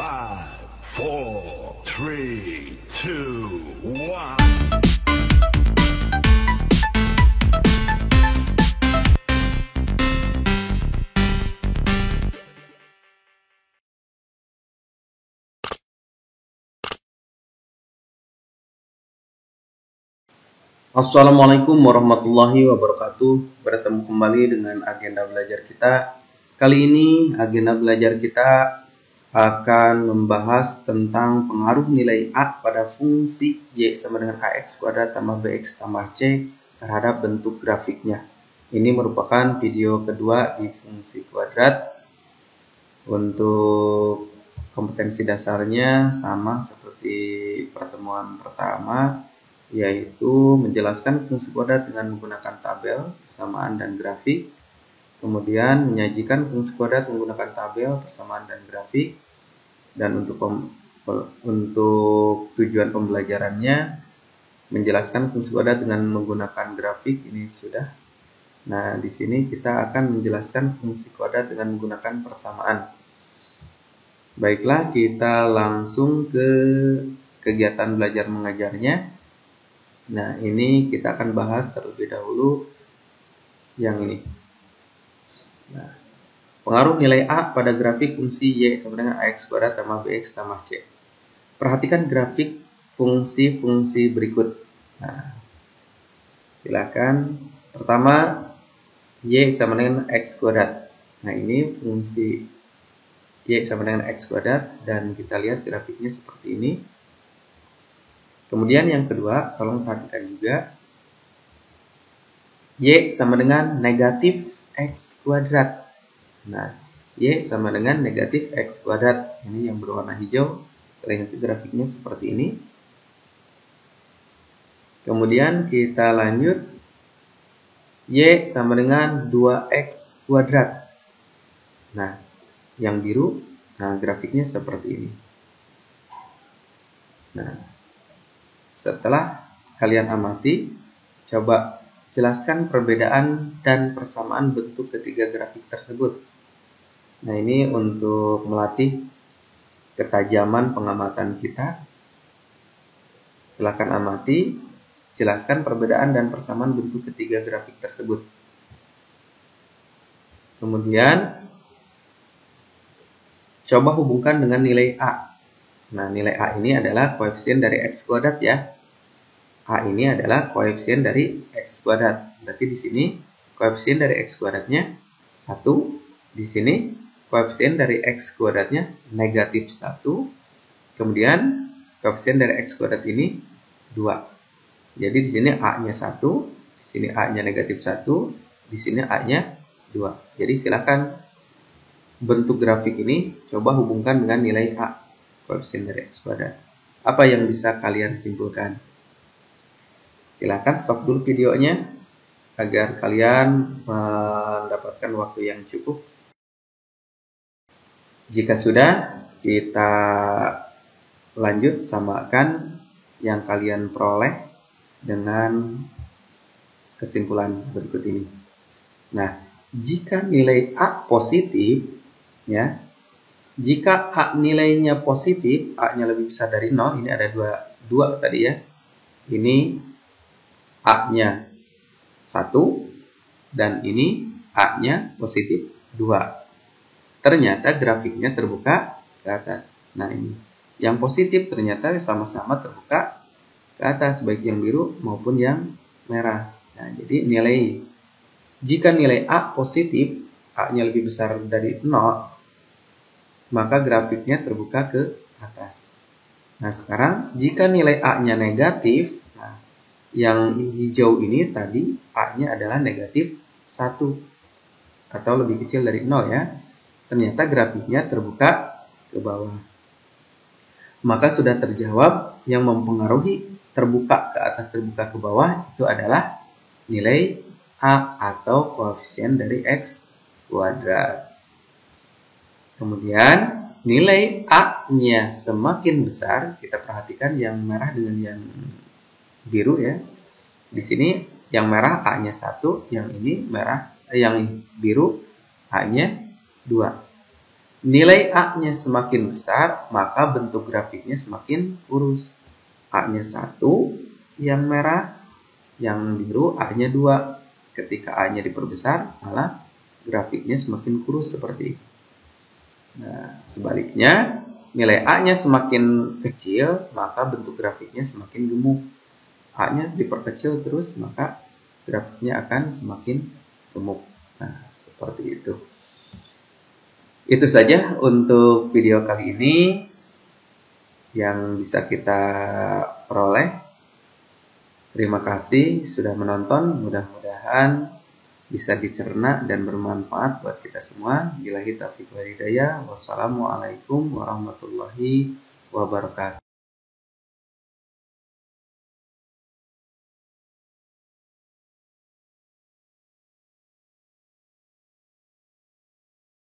5, 4, 3, 2, 1. Assalamualaikum warahmatullahi wabarakatuh. Bertemu kembali dengan agenda belajar kita. Kali ini agenda belajar kita akan membahas tentang pengaruh nilai A pada fungsi Y sama dengan AX kuadrat tambah BX tambah C terhadap bentuk grafiknya. Ini merupakan video kedua di fungsi kuadrat. Untuk kompetensi dasarnya sama seperti pertemuan pertama, yaitu menjelaskan fungsi kuadrat dengan menggunakan tabel, persamaan, dan grafik. Kemudian menyajikan fungsi kuadrat menggunakan tabel, persamaan, dan grafik. Dan untuk tujuan pembelajarannya menjelaskan fungsi kuadrat dengan menggunakan grafik ini sudah. Nah, di sini kita akan menjelaskan fungsi kuadrat dengan menggunakan persamaan. Baiklah, kita langsung ke kegiatan belajar mengajarnya. Nah, ini kita akan bahas terlebih dahulu yang ini. Nah, pengaruh nilai A pada grafik fungsi Y sama dengan AX kuadrat tambah BX tambah C. Perhatikan grafik fungsi-fungsi berikut. Nah, silakan. Pertama, Y sama dengan X kuadrat. Nah, ini fungsi Y sama dengan X kuadrat dan kita lihat grafiknya seperti ini. Kemudian yang kedua, tolong perhatikan juga Y sama dengan negatif X kuadrat. Nah, Y sama dengan negatif X kuadrat. Ini yang berwarna hijau. Kita lihat grafiknya seperti ini. Kemudian kita lanjut. Y sama dengan 2X kuadrat. Nah, yang biru, nah grafiknya seperti ini. Nah, setelah kalian amati, coba jelaskan perbedaan dan persamaan bentuk ketiga grafik tersebut. Nah, ini untuk melatih ketajaman pengamatan kita. Silakan amati, jelaskan perbedaan dan persamaan bentuk ketiga grafik tersebut. Kemudian, coba hubungkan dengan nilai A. Nah, nilai A ini adalah koefisien dari X kuadrat ya. A ini adalah koefisien dari X kuadrat. Berarti di sini koefisien dari X kuadratnya 1. Di sini koefisien dari X kuadratnya negatif 1. Kemudian koefisien dari X kuadrat ini 2. Jadi di sini A-nya 1, di sini A-nya negatif 1, di sini A-nya 2. Jadi silakan bentuk grafik ini coba hubungkan dengan nilai A, koefisien dari X kuadrat. Apa yang bisa kalian simpulkan? Silakan stop dulu videonya agar kalian mendapatkan waktu yang cukup. Jika sudah, kita lanjut samakan yang kalian peroleh dengan kesimpulan berikut ini. Nah, jika nilai A positif, ya, jika A nilainya positif, A-nya lebih besar dari 0, ini ada dua tadi ya. Ini A-nya 1 dan ini A-nya positif 2. Ternyata grafiknya terbuka ke atas. Nah, ini yang positif ternyata sama-sama terbuka ke atas, baik yang biru maupun yang merah. Nah, jadi jika nilai A positif, A-nya lebih besar dari 0, maka grafiknya terbuka ke atas. Nah, sekarang jika nilai A-nya negatif, nah, yang hijau ini tadi A-nya adalah negatif 1 atau lebih kecil dari 0 ya. Ternyata grafiknya terbuka ke bawah. Maka sudah terjawab yang mempengaruhi terbuka ke atas terbuka ke bawah itu adalah nilai A atau koefisien dari X kuadrat. Kemudian nilai A-nya semakin besar, kita perhatikan yang merah dengan yang biru ya. Di sini yang merah A-nya 1, yang ini yang biru A-nya 2. Nilai A-nya semakin besar, maka bentuk grafiknya semakin kurus. A-nya 1 yang merah, yang biru A-nya 2. Ketika A-nya diperbesar, malah grafiknya semakin kurus seperti itu. Nah, sebaliknya, nilai A-nya semakin kecil, maka bentuk grafiknya semakin gemuk. A-nya diperkecil terus, maka grafiknya akan semakin gemuk. Nah, seperti itu. Itu saja untuk video kali ini yang bisa kita peroleh. Terima kasih sudah menonton. Mudah-mudahan bisa dicerna dan bermanfaat buat kita semua. Billahi taufiq wal hidayah. Wassalamualaikum warahmatullahi wabarakatuh.